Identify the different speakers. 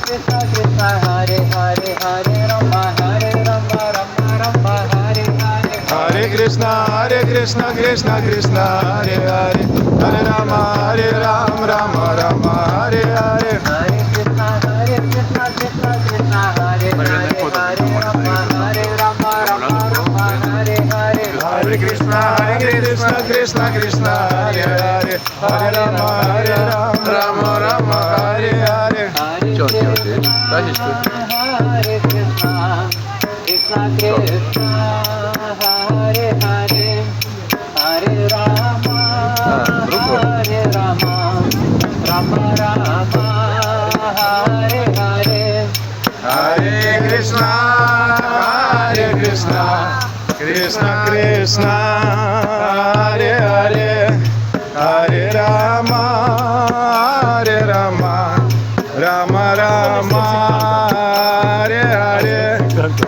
Speaker 1: Krishna Krishna Hare Hare Hare Rama Hare Rama Rama Rama Hare Hare
Speaker 2: Hare Krishna Krishna Krishna Hare Hare Hare Rama Rama Rama Hare Hare
Speaker 1: Hare Krishna Krishna Krishna Hare Hare Hare Rama Rama Rama Hare Hare
Speaker 2: Hare Krishna Krishna Krishna Hare Hare Hare Rama Rama Rama Hare Hare
Speaker 1: Hare Krishna Krishna Krishna Hare Hare Hare Rama Rama Rama Hare Hare
Speaker 2: Hare Krishna Krishna Krishna Hare Hare Hare Rama Rama Rama